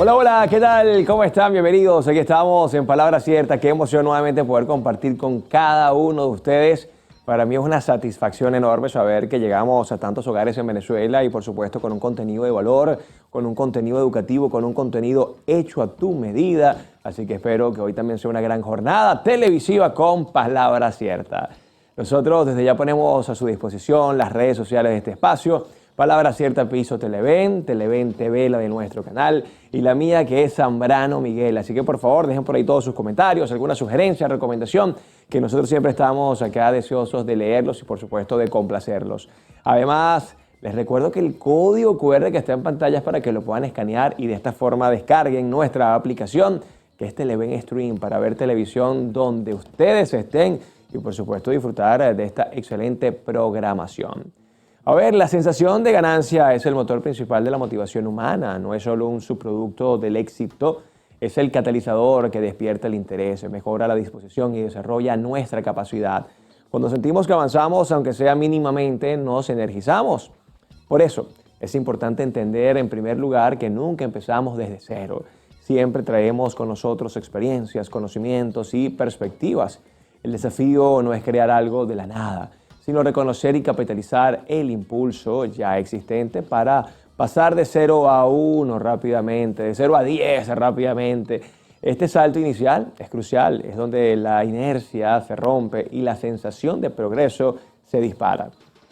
Hola, hola, ¿qué tal? ¿Cómo están? Bienvenidos. Aquí estamos en Palabra Cierta. Qué emoción nuevamente poder compartir con cada uno de ustedes. Para mí es una satisfacción enorme saber que llegamos a tantos hogares en Venezuela y por supuesto con un contenido de valor, con un contenido educativo, con un contenido hecho a tu medida. Así que espero que hoy también sea una gran jornada televisiva con Palabra Cierta. Nosotros desde ya ponemos a su disposición las redes sociales de este espacio. Palabra Cierta Piso Televen TV, la de nuestro canal, y la mía que es Zambrano Miguel. Así que por favor dejen por ahí todos sus comentarios, alguna sugerencia, recomendación, que nosotros siempre estamos acá deseosos de leerlos y por supuesto de complacerlos. Además, les recuerdo que el código QR que está en pantalla es para que lo puedan escanear y de esta forma descarguen nuestra aplicación, que es Televen Stream, para ver televisión donde ustedes estén y por supuesto disfrutar de esta excelente programación. A ver, la sensación de ganancia es el motor principal de la motivación humana, no es solo un subproducto del éxito, es el catalizador que despierta el interés, mejora la disposición y desarrolla nuestra capacidad. Cuando sentimos que avanzamos, aunque sea mínimamente, nos energizamos. Por eso, es importante entender en primer lugar que nunca empezamos desde cero. Siempre traemos con nosotros experiencias, conocimientos y perspectivas. El desafío no es crear algo de la nada, sino reconocer y capitalizar el impulso ya existente para pasar de 0 a 1 rápidamente, de 0 a 10 rápidamente. Este salto inicial es crucial, es donde la inercia se rompe y la sensación de progreso se dispara.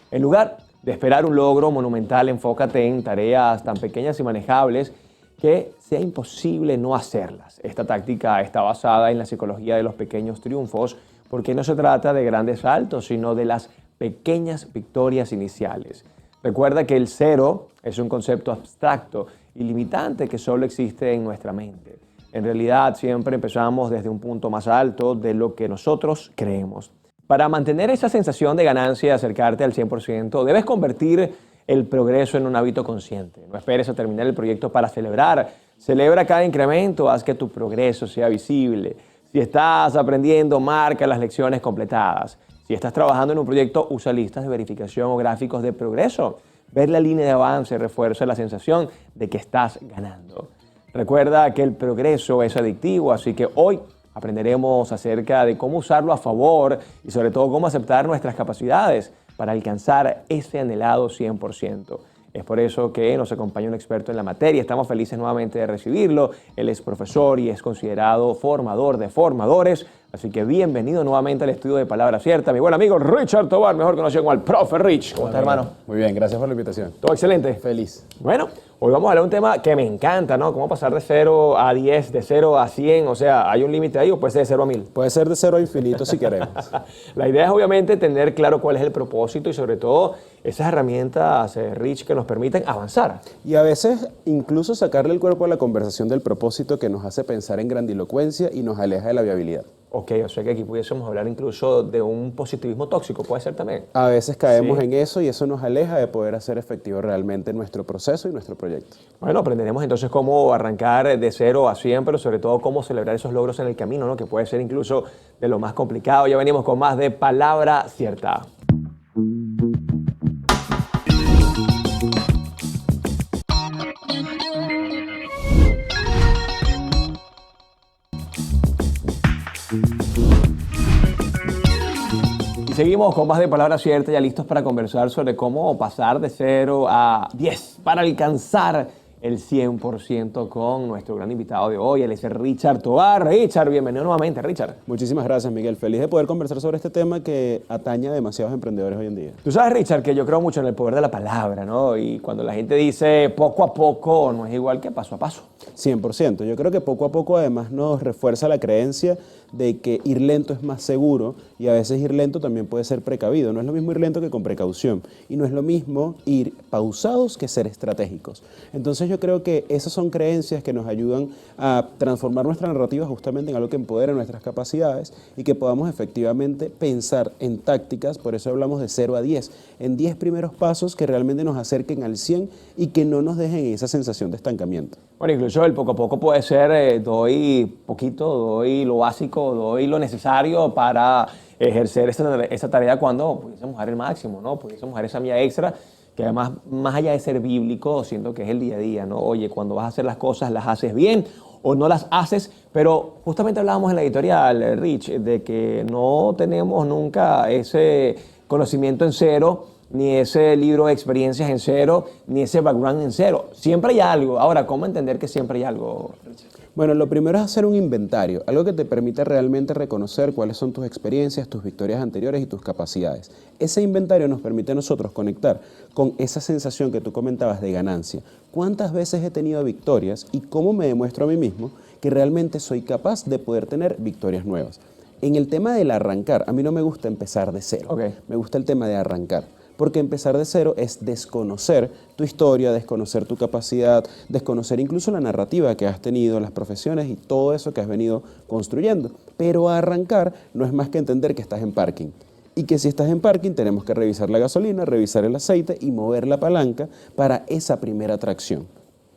En lugar de esperar un logro monumental, enfócate en tareas tan pequeñas y manejables que sea imposible no hacerlas. Esta táctica está basada en la psicología de los pequeños triunfos, porque no se trata de grandes saltos, sino de las pequeñas victorias iniciales. Recuerda que el cero es un concepto abstracto y limitante que solo existe en nuestra mente. En realidad, siempre empezamos desde un punto más alto de lo que nosotros creemos. Para mantener esa sensación de ganancia y acercarte al 100%, debes convertir el progreso en un hábito consciente. No esperes a terminar el proyecto para celebrar. Celebra cada incremento, haz que tu progreso sea visible. Si estás aprendiendo, marca las lecciones completadas. Si estás trabajando en un proyecto, usa listas de verificación o gráficos de progreso. Ver la línea de avance refuerza la sensación de que estás ganando. Recuerda que el progreso es adictivo, así que hoy aprenderemos acerca de cómo usarlo a favor y sobre todo cómo aceptar nuestras capacidades para alcanzar ese anhelado 100%. Es por eso que nos acompaña un experto en la materia. Estamos felices nuevamente de recibirlo. Él es profesor y es considerado formador de formadores. Así que bienvenido nuevamente al estudio de Palabra Cierta, mi buen amigo Richard Tovar, mejor conocido como el Profe Rich. ¿Cómo estás, hermano? Muy bien, gracias por la invitación. ¿Todo excelente? Feliz. Bueno, hoy vamos a hablar de un tema que me encanta, ¿no? Cómo pasar de 0 a 10, de 0 a 100. O sea, ¿hay un límite ahí o puede ser de 0 a 1000? Puede ser de 0 a infinito si queremos. La idea es obviamente tener claro cuál es el propósito y sobre todo esas herramientas, Rich, que nos permiten avanzar. Y a veces incluso sacarle el cuerpo a la conversación del propósito que nos hace pensar en grandilocuencia y nos aleja de la viabilidad. Ok, o sea que aquí pudiésemos hablar incluso de un positivismo tóxico, ¿puede ser también? A veces caemos Sí. en eso y eso nos aleja de poder hacer efectivo realmente nuestro proceso y nuestro proyecto. Bueno, aprenderemos entonces cómo arrancar de 0 a 100, pero sobre todo cómo celebrar esos logros en el camino, ¿no? Que puede ser incluso de lo más complicado. Ya venimos con más de Palabra Cierta. Y seguimos con más de Palabra Cierta, ya listos para conversar sobre cómo pasar de 0 a 10 para alcanzar el 100% con nuestro gran invitado de hoy. Él es Richard Tovar. Richard, bienvenido nuevamente, Richard. Muchísimas gracias, Miguel. Feliz de poder conversar sobre este tema que atañe a demasiados emprendedores hoy en día. Tú sabes, Richard, que yo creo mucho en el poder de la palabra, ¿no? Y cuando la gente dice poco a poco, no es igual que paso a paso. 100%. Yo creo que poco a poco además nos refuerza la creencia de que ir lento es más seguro y a veces ir lento también puede ser precavido. No es lo mismo ir lento que con precaución y no es lo mismo ir pausados que ser estratégicos. Entonces yo creo que esas son creencias que nos ayudan a transformar nuestra narrativa justamente en algo que empodere nuestras capacidades y que podamos efectivamente pensar en tácticas, por eso hablamos de 0 a 10, en 10 primeros pasos que realmente nos acerquen al 100 y que no nos dejen esa sensación de estancamiento. Bueno, incluso el poco a poco puede ser, doy poquito, doy lo básico, doy lo necesario para ejercer esa tarea cuando pudiésemos dar el máximo, ¿no? Pudiésemos dar esa milla extra que además, más allá de ser bíblico, siento que es el día a día, ¿no? Oye, cuando vas a hacer las cosas, las haces bien o no las haces, pero justamente hablábamos en la editorial, Rich, de que no tenemos nunca ese conocimiento en cero, ni ese libro de experiencias en cero, ni ese background en cero. Siempre hay algo. Ahora, ¿cómo entender que siempre hay algo, Rich? Bueno, lo primero es hacer un inventario, algo que te permita realmente reconocer cuáles son tus experiencias, tus victorias anteriores y tus capacidades. Ese inventario nos permite a nosotros conectar con esa sensación que tú comentabas de ganancia. ¿Cuántas veces he tenido victorias y cómo me demuestro a mí mismo que realmente soy capaz de poder tener victorias nuevas? En el tema del arrancar, a mí no me gusta empezar de cero. Ok. Me gusta el tema de arrancar. Porque empezar de cero es desconocer tu historia, desconocer tu capacidad, desconocer incluso la narrativa que has tenido, las profesiones y todo eso que has venido construyendo. Pero arrancar no es más que entender que estás en parking. Y que si estás en parking tenemos que revisar la gasolina, revisar el aceite y mover la palanca para esa primera tracción.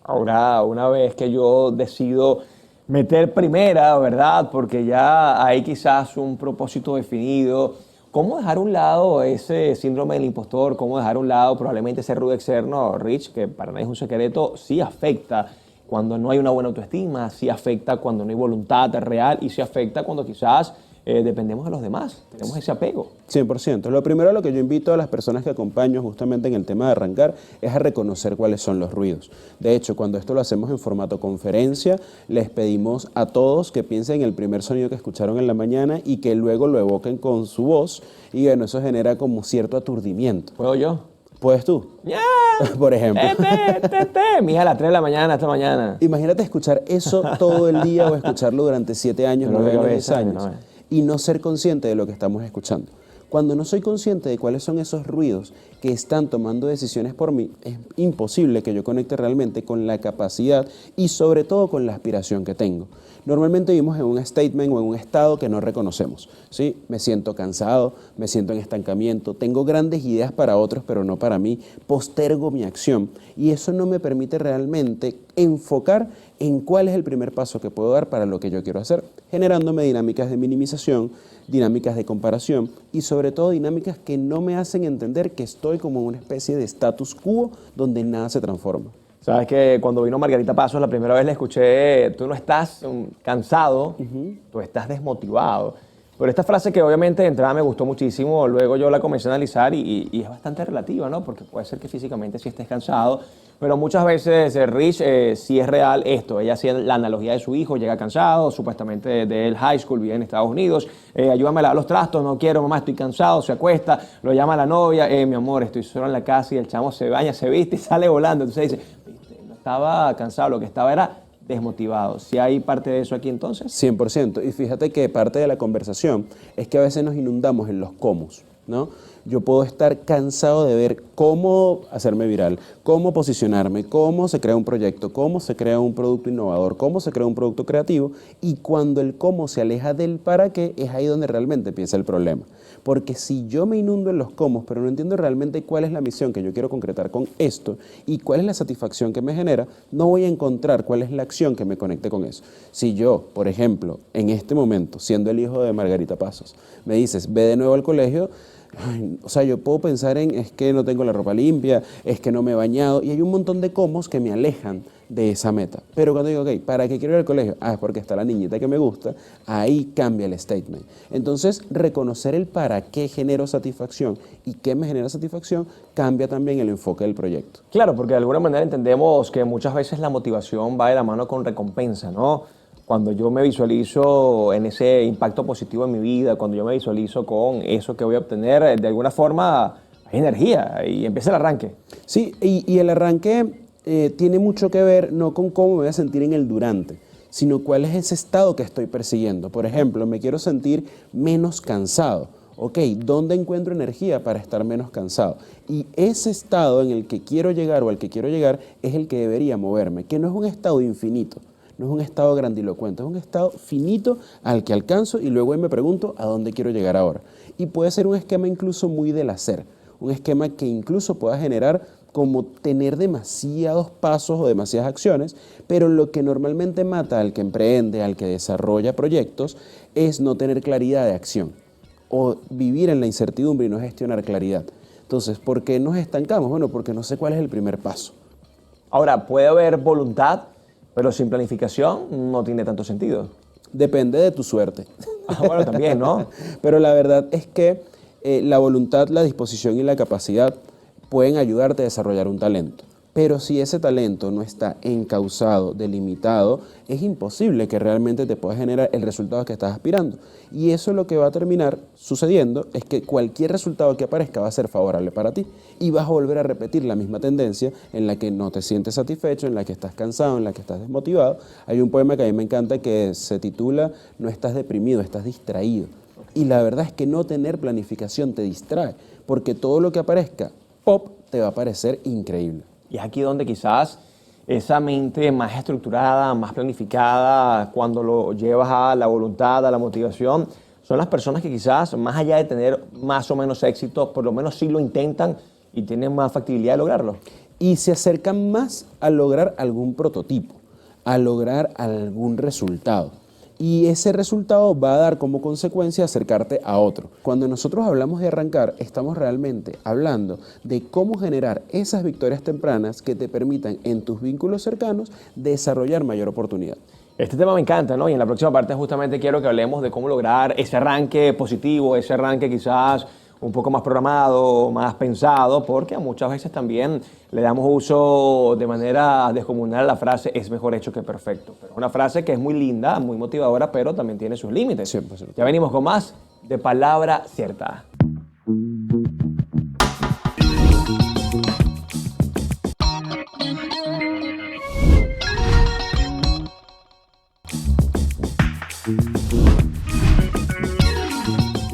Ahora, una vez que yo decido meter primera, ¿verdad? Porque ya hay quizás un propósito definido. ¿Cómo dejar a un lado ese síndrome del impostor? ¿Cómo dejar a un lado probablemente ese ruido externo, Rich, que para nadie es un secreto, sí afecta cuando no hay una buena autoestima, sí afecta cuando no hay voluntad real y sí afecta cuando quizás dependemos de los demás, tenemos ese apego? 100%. Lo primero a lo que yo invito a las personas que acompaño justamente en el tema de arrancar es a reconocer cuáles son los ruidos. De hecho, cuando esto lo hacemos en formato conferencia, les pedimos a todos que piensen en el primer sonido que escucharon en la mañana y que luego lo evoquen con su voz y bueno, eso genera como cierto aturdimiento. ¿Puedo yo? ¿Puedes tú? ¡Ya! Por ejemplo. Mi hija a las 3 de la mañana, esta mañana. Imagínate escuchar eso todo el día o escucharlo durante 7 años, Dolor 9 de años, 10 cabeza, años no, y no ser consciente de lo que estamos escuchando. Cuando no soy consciente de cuáles son esos ruidos que están tomando decisiones por mí, es imposible que yo conecte realmente con la capacidad y sobre todo con la aspiración que tengo. Normalmente vivimos en un statement o en un estado que no reconocemos, ¿sí? Me siento cansado, me siento en estancamiento, tengo grandes ideas para otros, pero no para mí, postergo mi acción y eso no me permite realmente enfocar en cuál es el primer paso que puedo dar para lo que yo quiero hacer, generándome dinámicas de minimización, dinámicas de comparación y sobre todo dinámicas que no me hacen entender que estoy como en una especie de status quo donde nada se transforma. Sabes que cuando vino Margarita Pasos la primera vez le escuché, tú no estás cansado, tú estás desmotivado. Pero esta frase que obviamente de entrada me gustó muchísimo, luego yo la comencé a analizar y es bastante relativa, ¿no? Porque puede ser que físicamente sí estés cansado, pero muchas veces Rich sí es real esto. Ella hacía la analogía de su hijo, llega cansado, supuestamente del high school, vive en Estados Unidos, ayúdame a lavar los trastos, no quiero, mamá, estoy cansado, se acuesta, lo llama a la novia, mi amor, estoy solo en la casa y el chamo se baña, se viste y sale volando. Entonces dice, no estaba cansado, lo que estaba era desmotivado. ¿Sí hay parte de eso aquí entonces? 100%. Y fíjate que parte de la conversación es que a veces nos inundamos en los cómo, ¿no? Yo puedo estar cansado de ver cómo hacerme viral, cómo posicionarme, cómo se crea un proyecto, cómo se crea un producto innovador, cómo se crea un producto creativo y cuando el cómo se aleja del para qué es ahí donde realmente empieza el problema. Porque si yo me inundo en los cómo, pero no entiendo realmente cuál es la misión que yo quiero concretar con esto y cuál es la satisfacción que me genera, no voy a encontrar cuál es la acción que me conecte con eso. Si yo, por ejemplo, en este momento, siendo el hijo de Margarita Pasos, me dices, ve de nuevo al colegio, o sea, yo puedo pensar en, es que no tengo la ropa limpia, es que no me he bañado, y hay un montón de comos que me alejan de esa meta. Pero cuando digo, ok, ¿para qué quiero ir al colegio? Ah, es porque está la niñita que me gusta, ahí cambia el statement. Entonces, reconocer el para qué genero satisfacción y qué me genera satisfacción, cambia también el enfoque del proyecto. Claro, porque de alguna manera entendemos que muchas veces la motivación va de la mano con recompensa, ¿no? Cuando yo me visualizo en ese impacto positivo en mi vida, cuando yo me visualizo con eso que voy a obtener, de alguna forma hay energía y empieza el arranque. Sí, y el arranque tiene mucho que ver no con cómo me voy a sentir en el durante, sino cuál es ese estado que estoy persiguiendo. Por ejemplo, me quiero sentir menos cansado. Ok, ¿dónde encuentro energía para estar menos cansado? Y ese estado en el que quiero llegar o al que quiero llegar es el que debería moverme, que no es un estado infinito. No es un estado grandilocuente, es un estado finito al que alcanzo y luego me pregunto a dónde quiero llegar ahora. Y puede ser un esquema incluso muy del hacer, un esquema que incluso pueda generar como tener demasiados pasos o demasiadas acciones, pero lo que normalmente mata al que emprende, al que desarrolla proyectos, es no tener claridad de acción o vivir en la incertidumbre y no gestionar claridad. Entonces, ¿por qué nos estancamos? Bueno, porque no sé cuál es el primer paso. Ahora, puede haber voluntad, pero sin planificación no tiene tanto sentido. Depende de tu suerte. Bueno, también, ¿no? Pero la verdad es que la voluntad, la disposición y la capacidad pueden ayudarte a desarrollar un talento. Pero si ese talento no está encauzado, delimitado, es imposible que realmente te puedas generar el resultado que estás aspirando. Y eso lo que va a terminar sucediendo es que cualquier resultado que aparezca va a ser favorable para ti. Y vas a volver a repetir la misma tendencia en la que no te sientes satisfecho, en la que estás cansado, en la que estás desmotivado. Hay un poema que a mí me encanta que se titula No estás deprimido, estás distraído. Y la verdad es que no tener planificación te distrae, porque todo lo que aparezca, pop, te va a parecer increíble. Y es aquí donde quizás esa mente más estructurada, más planificada, cuando lo llevas a la voluntad, a la motivación, son las personas que quizás, más allá de tener más o menos éxito, por lo menos sí lo intentan y tienen más factibilidad de lograrlo. Y se acercan más a lograr algún prototipo, a lograr algún resultado. Y ese resultado va a dar como consecuencia acercarte a otro. Cuando nosotros hablamos de arrancar, estamos realmente hablando de cómo generar esas victorias tempranas que te permitan en tus vínculos cercanos desarrollar mayor oportunidad. Este tema me encanta, ¿no? Y en la próxima parte justamente quiero que hablemos de cómo lograr ese arranque positivo, ese arranque quizás un poco más programado, más pensado, porque muchas veces también le damos uso de manera descomunal a la frase es mejor hecho que perfecto. Pero es una frase que es muy linda, muy motivadora, pero también tiene sus límites. 100%. Ya venimos con más de Palabra Cierta.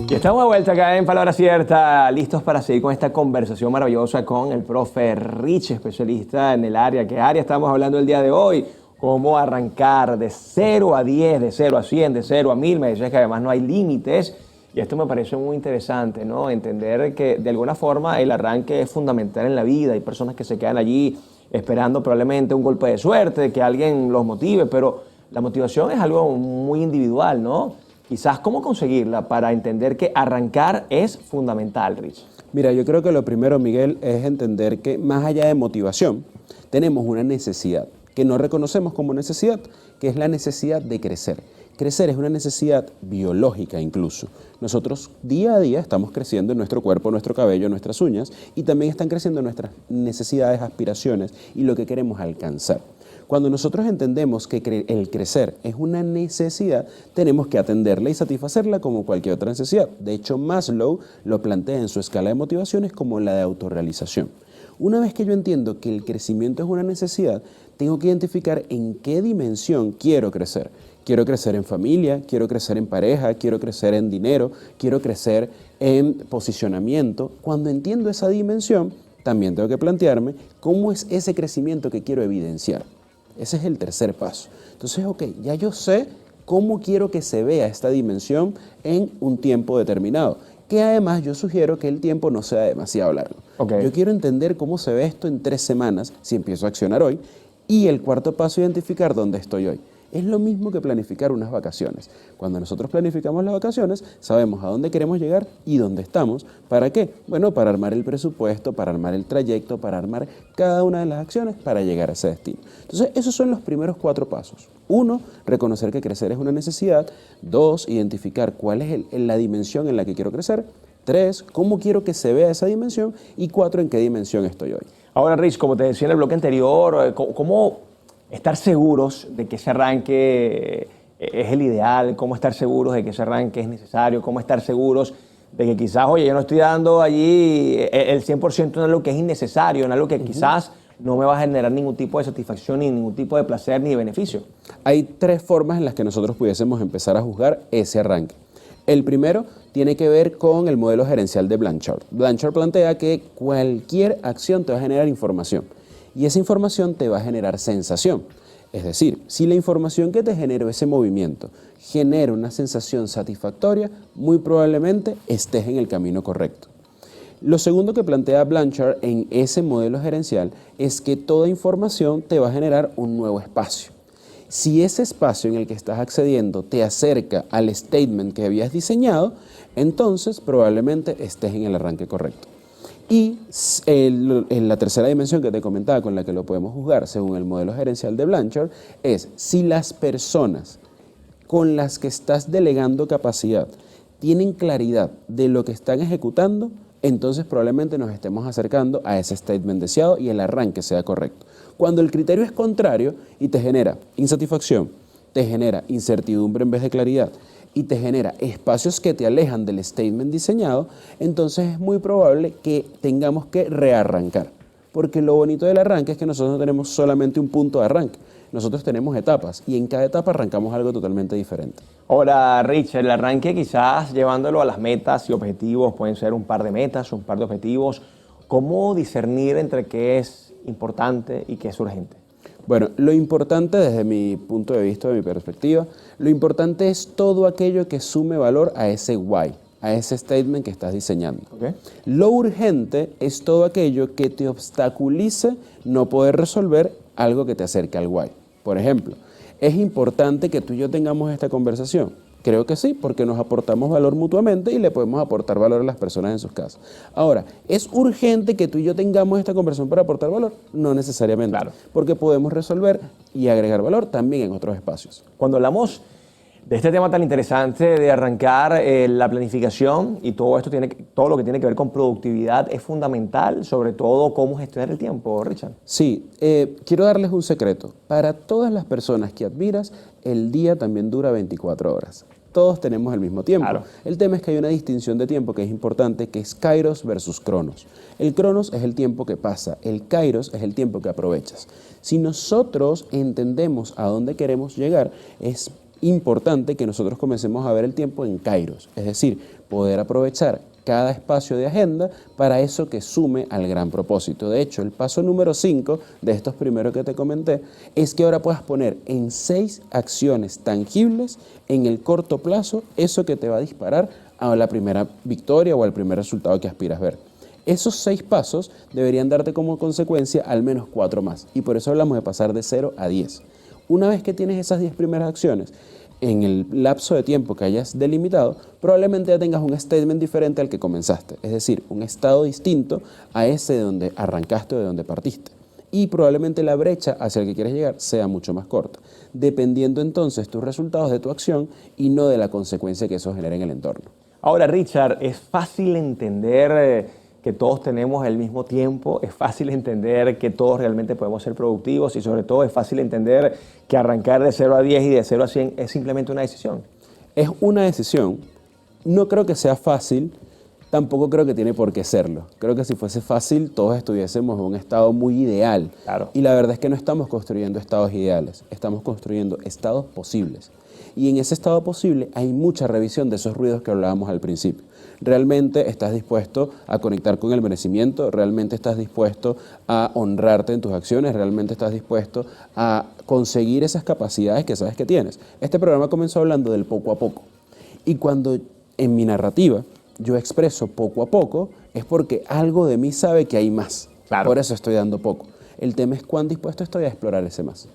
Y estamos de vuelta acá en Palabra Cierta, listos para seguir con esta conversación maravillosa con el profe Rich, especialista en el área. ¿Qué área estamos hablando el día de hoy? Cómo arrancar de 0 a 10, de 0 a 100, de 0 a 1000. Me decías que además no hay límites. Y esto me parece muy interesante, ¿no? Entender que de alguna forma el arranque es fundamental en la vida. Hay personas que se quedan allí esperando probablemente un golpe de suerte, que alguien los motive, pero la motivación es algo muy individual, ¿no? Quizás cómo conseguirla para entender que arrancar es fundamental, Rich. Mira, yo creo que lo primero, Miguel, es entender que más allá de motivación, tenemos una necesidad que no reconocemos como necesidad, que es la necesidad de crecer. Crecer es una necesidad biológica incluso. Nosotros día a día estamos creciendo en nuestro cuerpo, nuestro cabello, nuestras uñas y también están creciendo nuestras necesidades, aspiraciones y lo que queremos alcanzar. Cuando nosotros entendemos que el crecer es una necesidad, tenemos que atenderla y satisfacerla como cualquier otra necesidad. De hecho, Maslow lo plantea en su escala de motivaciones como la de autorrealización. Una vez que yo entiendo que el crecimiento es una necesidad, tengo que identificar en qué dimensión quiero crecer. Quiero crecer en familia, quiero crecer en pareja, quiero crecer en dinero, quiero crecer en posicionamiento. Cuando entiendo esa dimensión, también tengo que plantearme cómo es ese crecimiento que quiero evidenciar. Ese es el tercer paso. Entonces, ok, ya yo sé cómo quiero que se vea esta dimensión en un tiempo determinado. Que además yo sugiero que el tiempo no sea demasiado largo. Okay. Yo quiero entender cómo se ve esto en 3 semanas, si empiezo a accionar hoy. Y el cuarto paso, identificar dónde estoy hoy. Es lo mismo que planificar unas vacaciones. Cuando nosotros planificamos las vacaciones, sabemos a dónde queremos llegar y dónde estamos. ¿Para qué? Bueno, para armar el presupuesto, para armar el trayecto, para armar cada una de las acciones para llegar a ese destino. Entonces, esos son los primeros 4 pasos. 1, reconocer que crecer es una necesidad. 2, identificar cuál es la dimensión en la que quiero crecer. 3, cómo quiero que se vea esa dimensión. Y 4, en qué dimensión estoy hoy. Ahora, Rich, como te decía en el bloque anterior, ¿cómo estar seguros de que ese arranque es el ideal? ¿Cómo estar seguros de que ese arranque es necesario? ¿Cómo estar seguros de que quizás, oye, yo no estoy dando allí el 100% en algo que es innecesario, en algo que quizás no me va a generar ningún tipo de satisfacción, ni ningún tipo de placer, ni de beneficio? Hay 3 formas en las que nosotros pudiésemos empezar a juzgar ese arranque. El primero tiene que ver con el modelo gerencial de Blanchard. Blanchard plantea que cualquier acción te va a generar información y esa información te va a generar sensación. Es decir, si la información que te generó ese movimiento genera una sensación satisfactoria, muy probablemente estés en el camino correcto. Lo segundo que plantea Blanchard en ese modelo gerencial es que toda información te va a generar un nuevo espacio. Si ese espacio en el que estás accediendo te acerca al statement que habías diseñado, entonces probablemente estés en el arranque correcto. Y en la tercera dimensión que te comentaba, con la que lo podemos juzgar según el modelo gerencial de Blanchard, es si las personas con las que estás delegando capacidad tienen claridad de lo que están ejecutando, entonces probablemente nos estemos acercando a ese statement deseado y el arranque sea correcto. Cuando el criterio es contrario y te genera insatisfacción, te genera incertidumbre en vez de claridad y te genera espacios que te alejan del statement diseñado, entonces es muy probable que tengamos que rearrancar. Porque lo bonito del arranque es que nosotros no tenemos solamente un punto de arranque, nosotros tenemos etapas y en cada etapa arrancamos algo totalmente diferente. Ahora, Richard, el arranque quizás llevándolo a las metas y objetivos, pueden ser un par de metas, un par de objetivos. ¿Cómo discernir entre qué es importante y qué es urgente? Bueno, lo importante desde mi punto de vista, de mi perspectiva, lo importante es todo aquello que sume valor a ese why, a ese statement que estás diseñando. Okay. Lo urgente es todo aquello que te obstaculice no poder resolver algo que te acerque al why. Por ejemplo, ¿es importante que tú y yo tengamos esta conversación? Creo que sí, porque nos aportamos valor mutuamente y le podemos aportar valor a las personas en sus casas. Ahora, ¿es urgente que tú y yo tengamos esta conversación para aportar valor? No necesariamente, claro, porque podemos resolver y agregar valor también en otros espacios. Cuando hablamos de este tema tan interesante de arrancar la planificación y todo lo que tiene que ver con productividad es fundamental, sobre todo cómo gestionar el tiempo, Richard. Sí, quiero darles un secreto. Para todas las personas que admiras, el día también dura 24 horas. Todos tenemos el mismo tiempo. Claro. El tema es que hay una distinción de tiempo que es importante, que es kairos versus cronos. El cronos es el tiempo que pasa, el kairos es el tiempo que aprovechas. Si nosotros entendemos a dónde queremos llegar, es importante que nosotros comencemos a ver el tiempo en kairos, es decir, poder aprovechar cada espacio de agenda para eso que sume al gran propósito. De hecho, el paso número 5 de estos primeros que te comenté es que ahora puedas poner en 6 acciones tangibles en el corto plazo eso que te va a disparar a la primera victoria o al primer resultado que aspiras ver. Esos 6 pasos deberían darte como consecuencia al menos 4 más y por eso hablamos de pasar de 0 a 10. Una vez que tienes esas 10 primeras acciones, en el lapso de tiempo que hayas delimitado, probablemente ya tengas un statement diferente al que comenzaste, es decir, un estado distinto a ese de donde arrancaste o de donde partiste. Y probablemente la brecha hacia el que quieres llegar sea mucho más corta, dependiendo entonces tus resultados de tu acción y no de la consecuencia que eso genera en el entorno. Ahora, Richard, es fácil entender que todos tenemos el mismo tiempo, es fácil entender que todos realmente podemos ser productivos y sobre todo es fácil entender que arrancar de 0 a 10 y de 0 a 100 es simplemente una decisión. Es una decisión, no creo que sea fácil, tampoco creo que tiene por qué serlo. Creo que si fuese fácil todos estuviésemos en un estado muy ideal. Claro. Y la verdad es que no estamos construyendo estados ideales, estamos construyendo estados posibles. Y en ese estado posible hay mucha revisión de esos ruidos que hablábamos al principio. ¿Realmente estás dispuesto a conectar con el merecimiento? ¿Realmente estás dispuesto a honrarte en tus acciones? ¿Realmente estás dispuesto a conseguir esas capacidades que sabes que tienes? Este programa comenzó hablando del poco a poco. Y cuando en mi narrativa yo expreso poco a poco, es porque algo de mí sabe que hay más. Claro. Por eso estoy dando poco. El tema es cuán dispuesto estoy a explorar ese más.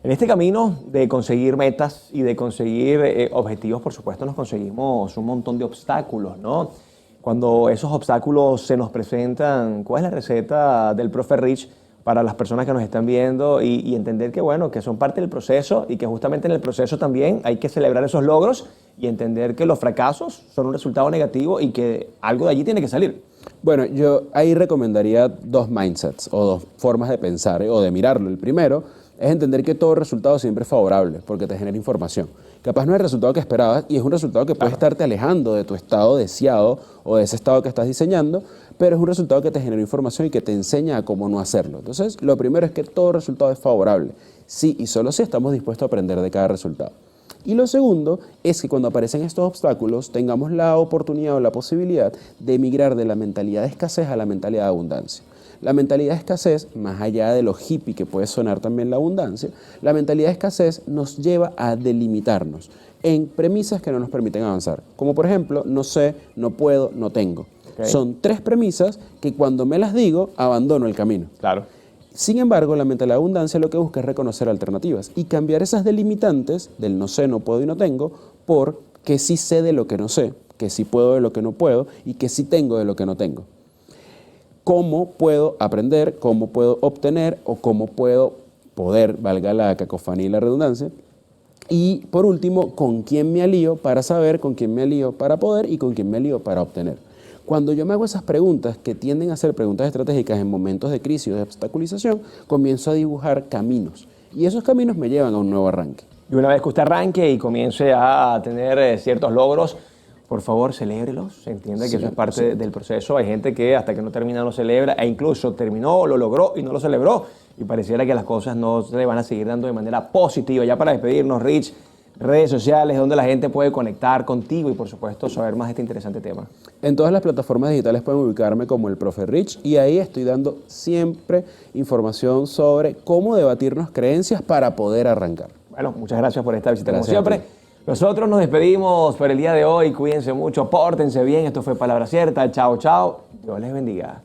En este camino de conseguir metas y de conseguir objetivos, por supuesto, nos conseguimos un montón de obstáculos, ¿no? Cuando esos obstáculos se nos presentan, ¿cuál es la receta del profe Rich para las personas que nos están viendo y entender que, bueno, que son parte del proceso y que justamente en el proceso también hay que celebrar esos logros y entender que los fracasos son un resultado negativo y que algo de allí tiene que salir? Bueno, yo ahí recomendaría 2 mindsets o 2 formas de pensar o de mirarlo. El primero es entender que todo resultado siempre es favorable porque te genera información. Capaz no es el resultado que esperabas y es un resultado que puede estarte alejando de tu estado deseado o de ese estado que estás diseñando, pero es un resultado que te genera información y que te enseña a cómo no hacerlo. Entonces, lo primero es que todo resultado es favorable. Sí y solo si estamos dispuestos a aprender de cada resultado. Y lo segundo es que cuando aparecen estos obstáculos tengamos la oportunidad o la posibilidad de migrar de la mentalidad de escasez a la mentalidad de abundancia. La mentalidad de escasez, más allá de lo hippie que puede sonar también la abundancia, la mentalidad de escasez nos lleva a delimitarnos en premisas que no nos permiten avanzar. Como por ejemplo, no sé, no puedo, no tengo. Okay. Son 3 premisas que cuando me las digo, abandono el camino. Claro. Sin embargo, la mentalidad de abundancia lo que busca es reconocer alternativas y cambiar esas delimitantes del no sé, no puedo y no tengo por que sí sé de lo que no sé, que sí puedo de lo que no puedo y que sí tengo de lo que no tengo. cómo puedo aprender, cómo puedo obtener o cómo puedo poder, valga la cacofonía y la redundancia. Y por último, ¿con quién me alío para saber, con quién me alío para poder y con quién me alío para obtener? Cuando yo me hago esas preguntas, que tienden a ser preguntas estratégicas en momentos de crisis o de obstaculización, comienzo a dibujar caminos. Y esos caminos me llevan a un nuevo arranque. Y una vez que usted arranque y comience a tener ciertos logros, por favor, celébrelos. Se entiende que eso es parte del proceso. Hay gente que hasta que no termina no celebra, e incluso terminó, lo logró y no lo celebró. Y pareciera que las cosas no se le van a seguir dando de manera positiva. Ya para despedirnos, Rich, redes sociales donde la gente puede conectar contigo y, por supuesto, saber más de este interesante tema. En todas las plataformas digitales pueden ubicarme como el Profe Rich y ahí estoy dando siempre información sobre cómo debatirnos creencias para poder arrancar. Bueno, muchas gracias por esta visita, Gracias como siempre. Nosotros nos despedimos por el día de hoy. Cuídense mucho, pórtense bien. Esto fue Palabra Cierta. Chao, chao. Dios les bendiga.